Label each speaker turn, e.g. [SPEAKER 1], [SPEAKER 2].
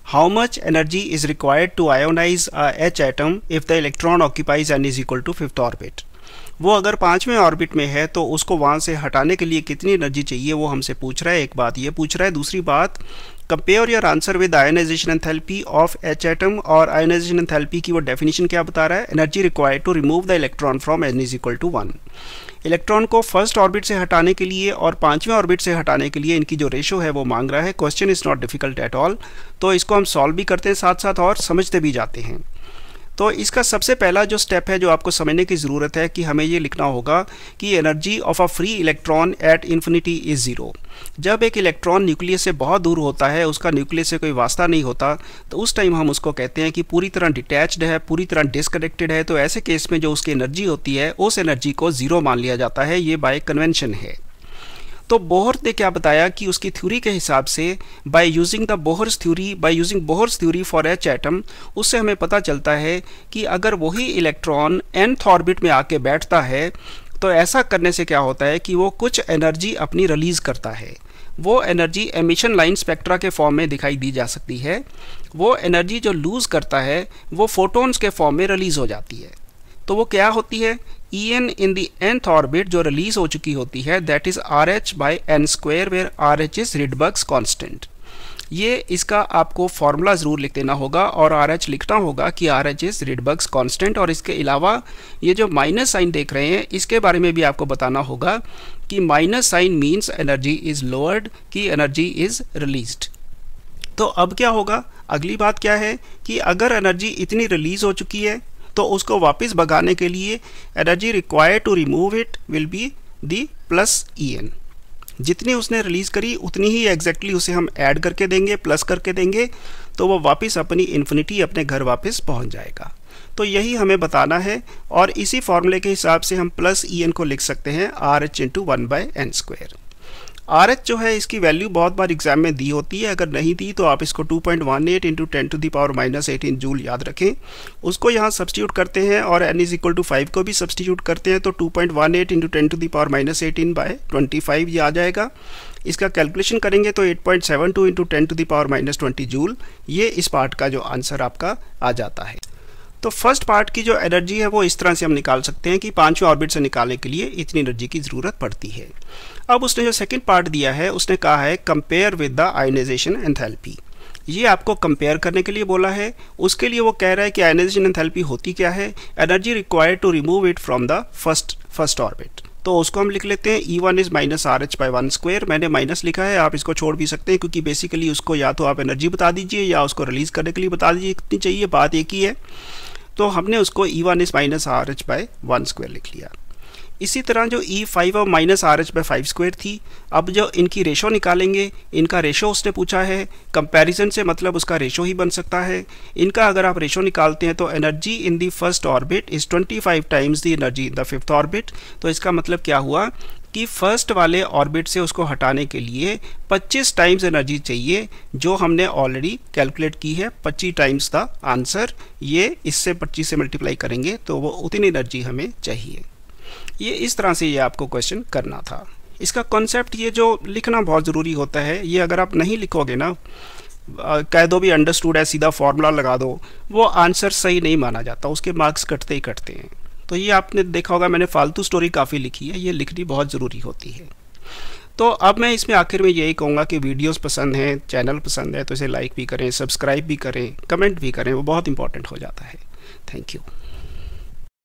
[SPEAKER 1] how much energy is required to ionize a H atom if the electron occupies n is equal to 5th orbit। वो अगर 5वें orbit में है तो उसको वहाँ से हटाने के लिए कितनी एनर्जी चाहिए वो हमसे पूछ रहा है। एक बात ये पूछ रहा है, दूसरी बात compare your answer with ionization enthalpy of H atom, और आयोनाइजेशन एंथैल्पी की वो डेफिनेशन क्या बता रहा है, energy required to remove the electron from n is equal to 1। Electron को फर्स्ट ऑर्बिट से हटाने के लिए और 5वें ऑर्बिट से हटाने के लिए इनकी जो रेशो है वो मांग रहा है। Question is not difficult at all, तो इसको हम सॉल्व भी करते हैं साथ साथ और समझते भी जाते हैं। तो इसका सबसे पहला जो स्टेप है जो आपको समझने की ज़रूरत है कि हमें ये लिखना होगा कि energy of a free electron at infinity is zero. जब एक इलेक्ट्रॉन न्यूक्लियस से बहुत दूर होता है, उसका न्यूक्लियस से कोई वास्ता नहीं होता, तो उस टाइम हम उसको कहते हैं कि पूरी तरह डिटैच्ड है, पूरी तरह डिसकनेक्टेड है। तो ऐसे केस में जो उसकी एनर्जी होती है उस एनर्जी को ज़ीरो मान लिया जाता है। ये बाय कन्वेंशन है। तो बोहर ने क्या बताया कि उसकी थ्योरी के हिसाब से by using Bohr's theory for H atom, उससे हमें पता चलता है कि अगर वही इलेक्ट्रॉन nth ऑर्बिट में आके बैठता है तो ऐसा करने से क्या होता है कि वो कुछ एनर्जी अपनी रिलीज़ करता है। वो एनर्जी एमिशन लाइन स्पेक्ट्रा के फॉर्म में दिखाई दी जा सकती है। वो एनर्जी जो लूज़ करता है वो फोटोन्स के फॉर्म में रिलीज़ हो जाती है। तो वो क्या होती है, En in the nth orbit जो रिलीज हो चुकी होती है, that is RH by n square, where RH is Rydberg's constant. ये इसका आपको फॉर्मूला ज़रूर लिख देना होगा और RH लिखना होगा कि RH इज रिडबर्ग्स कांस्टेंट। और इसके अलावा ये जो माइनस साइन देख रहे हैं इसके बारे में भी आपको बताना होगा कि minus sign means energy is lowered, कि एनर्जी इज रिलीज्ड। तो अब क्या होगा, अगली बात क्या है कि अगर एनर्जी इतनी रिलीज हो चुकी है तो उसको वापस भगाने के लिए energy required to remove it will be the plus En। जितनी उसने रिलीज़ करी उतनी ही एग्जैक्टली उसे हम ऐड करके देंगे, प्लस करके देंगे, तो वो वापस अपनी इन्फिनिटी अपने घर वापस पहुंच जाएगा। तो यही हमें बताना है और इसी फॉर्मूले के हिसाब से हम प्लस En को लिख सकते हैं RH into 1/n square. RH जो है इसकी वैल्यू बहुत बार एग्जाम में दी होती है, अगर नहीं दी तो आप इसको 2.18 इंटू 10⁻−18 जूल याद रखें। उसको यहाँ सब्सटीट्यूट करते हैं और n इज इक्वल टू 5 को भी सब्सटीट्यूट करते हैं, तो 2.18 इंटू 10⁻−18/25 ये आ जाएगा। इसका कैलकुलेशन करेंगे तो 8.72 इंटू 10⁻−20 जूल, ये इस पार्ट का जो आंसर आपका आ जाता है। तो फर्स्ट पार्ट की जो एनर्जी है वो इस तरह से हम निकाल सकते हैं कि 5वें ऑर्बिट से निकालने के लिए इतनी एनर्जी की ज़रूरत पड़ती है। अब उसने जो सेकंड पार्ट दिया है उसने कहा है compare with the ionisation enthalpy. ये आपको कंपेयर करने के लिए बोला है। उसके लिए वो कह रहा है कि आयोनाइजेशन एंथैल्पी होती क्या है, energy required to remove it from the first orbit. तो उसको हम लिख लेते हैं E1 is -RH by 1 square. मैंने माइनस लिखा है, आप इसको छोड़ भी सकते हैं क्योंकि बेसिकली उसको या तो आप एनर्जी बता दीजिए या उसको रिलीज़ करने के लिए बता दीजिए कितनी चाहिए, बात एक ही है। तो हमने उसको E1 is -RH by 1 square लिख लिया। इसी तरह जो E5 और -RH बाई 5 स्क्वायर थी, अब जो इनकी रेशो निकालेंगे, इनका रेशो उसने पूछा है, कंपैरिजन से मतलब उसका रेशो ही बन सकता है। इनका अगर आप रेशो निकालते हैं तो energy in the first orbit is 25 times the energy in the 5th orbit. तो इसका मतलब क्या हुआ कि फर्स्ट वाले ऑर्बिट से उसको हटाने के लिए 25 टाइम्स एनर्जी चाहिए, जो हमने ऑलरेडी कैलकुलेट की है। 25 टाइम्स द आंसर, ये इससे 25 से मल्टीप्लाई करेंगे तो वो उतनी एनर्जी हमें चाहिए। ये इस तरह से ये आपको क्वेश्चन करना था। इसका कॉन्सेप्ट ये जो लिखना बहुत ज़रूरी होता है, ये अगर आप नहीं लिखोगे ना, कह दो भी अंडरस्टूड है, सीधा फार्मूला लगा दो, वो आंसर सही नहीं माना जाता, उसके मार्क्स कटते ही कटते हैं। तो ये आपने देखा होगा मैंने फालतू स्टोरी काफ़ी लिखी है, ये लिखनी बहुत ज़रूरी होती है। तो अब मैं इसमें आखिर में यही कहूँगा कि वीडियोस पसंद हैं, चैनल पसंद है तो इसे लाइक भी करें, सब्सक्राइब भी करें, कमेंट भी करें, वो बहुत इंपॉर्टेंट हो जाता है। Thank you.